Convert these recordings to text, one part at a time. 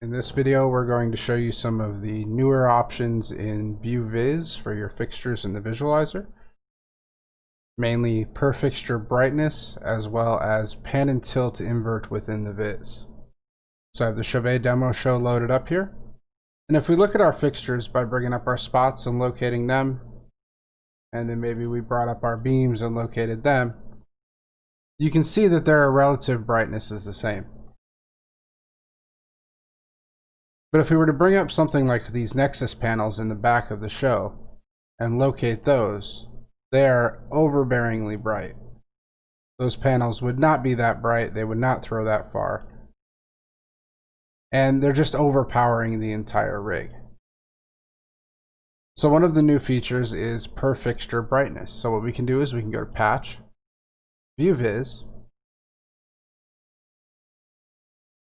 In this video, we're going to show you some of the newer options in MagicVis for your fixtures in the visualizer. Mainly per fixture brightness, as well as pan and tilt invert within the viz. So I have the Chauvet demo show loaded up here. And if we look at our fixtures by bringing up our spots and locating them, and then maybe we brought up our beams and located them, you can see that their relative brightness is the same. But if we were to bring up something like these Nexus panels in the back of the show and locate those, they are overbearingly bright. Those panels would not be that bright, they would not throw that far. And they're just overpowering the entire rig. So one of the new features is per fixture brightness. So what we can do is we can go to Patch, View Viz,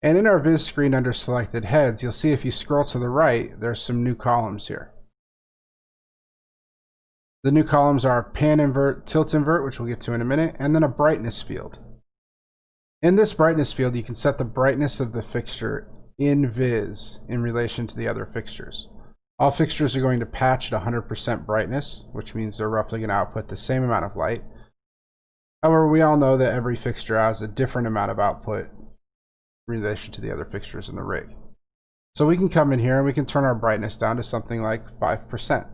and in our Viz screen under selected heads, you'll see if you scroll to the right, there's some new columns here. The new columns are pan invert, tilt invert, which we'll get to in a minute, and then a brightness field. In this brightness field, you can set the brightness of the fixture in Viz in relation to the other fixtures. All fixtures are going to patch at 100% brightness, which means they're roughly going to output the same amount of light. However, we all know that every fixture has a different amount of output in relation to the other fixtures in the rig. So we can come in here and we can turn our brightness down to something like 5%.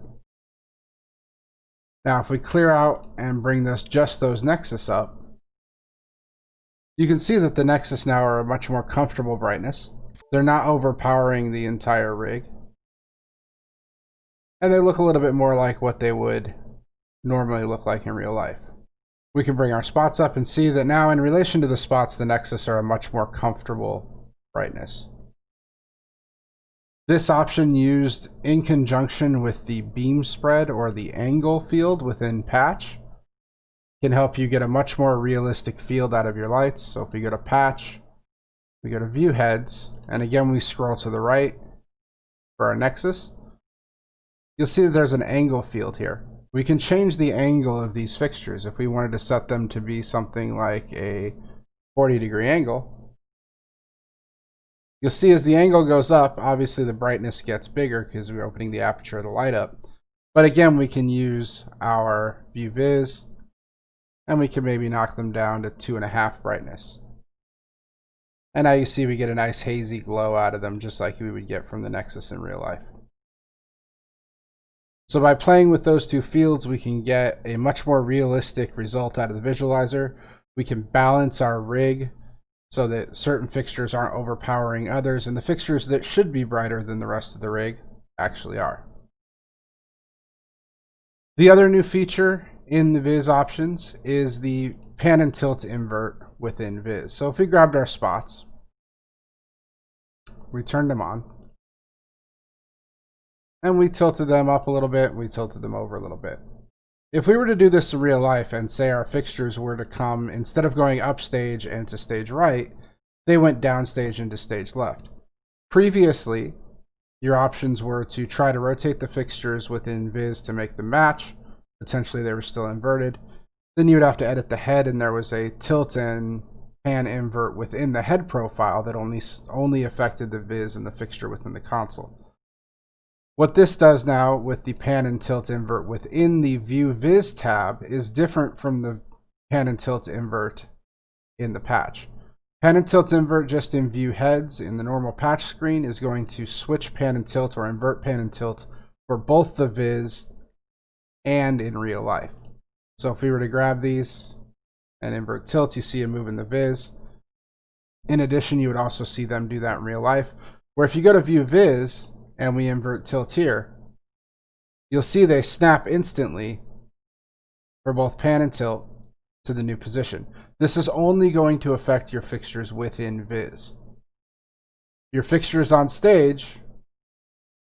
Now, if we clear out and bring just those Nexus up, you can see that the Nexus now are a much more comfortable brightness. They're not overpowering the entire rig. And they look a little bit more like what they would normally look like in real life. We can bring our spots up and see that now in relation to the spots, the Nexus are a much more comfortable brightness. This option used in conjunction with the beam spread or the angle field within Patch can help you get a much more realistic field out of your lights. So if we go to Patch, we go to View Heads, and again we scroll to the right for our Nexus, you'll see that there's an angle field here. We can change the angle of these fixtures if we wanted to set them to be something like a 40-degree angle. You'll see as the angle goes up, obviously the brightness gets bigger because we're opening the aperture of the light up. But again, we can use our View Viz and we can maybe knock them down to 2.5 brightness. And now you see we get a nice hazy glow out of them, just like we would get from the Nexus in real life. So by playing with those two fields, we can get a much more realistic result out of the visualizer. We can balance our rig so that certain fixtures aren't overpowering others, and the fixtures that should be brighter than the rest of the rig actually are. The other new feature in the Viz options is the pan and tilt invert within Viz. So if we grabbed our spots, we turned them on, and we tilted them up a little bit, we tilted them over a little bit. If we were to do this in real life and say our fixtures were to come, instead of going upstage and to stage right, they went downstage into stage left. Previously, your options were to try to rotate the fixtures within Viz to make them match. Potentially they were still inverted. Then you would have to edit the head, and there was a tilt and pan invert within the head profile that only affected the Viz and the fixture within the console. What this does now with the pan and tilt invert within the View Viz tab is different from the pan and tilt invert in the patch. Pan and tilt invert just in View Heads in the normal patch screen is going to switch pan and tilt or invert pan and tilt for both the Viz and in real life. So if we were to grab these and invert tilt, you see a move in the Viz. In addition, you would also see them do that in real life, where if you go to View Viz and we invert tilt here, you'll see they snap instantly for both pan and tilt to the new position. This is only going to affect your fixtures within Viz. Your fixtures on stage,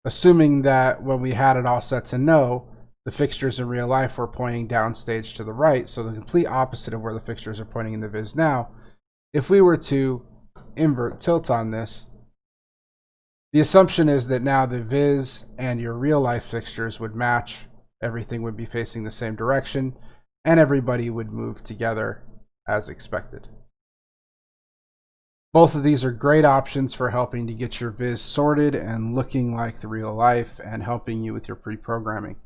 assuming that when we had it all set to no, the fixtures in real life were pointing downstage to the right, so the complete opposite of where the fixtures are pointing in the Viz now. If we were to invert tilt on this, the assumption is that now the Viz and your real life fixtures would match, everything would be facing the same direction, and everybody would move together as expected. Both of these are great options for helping to get your viz sorted and looking like the real life and helping you with your pre-programming.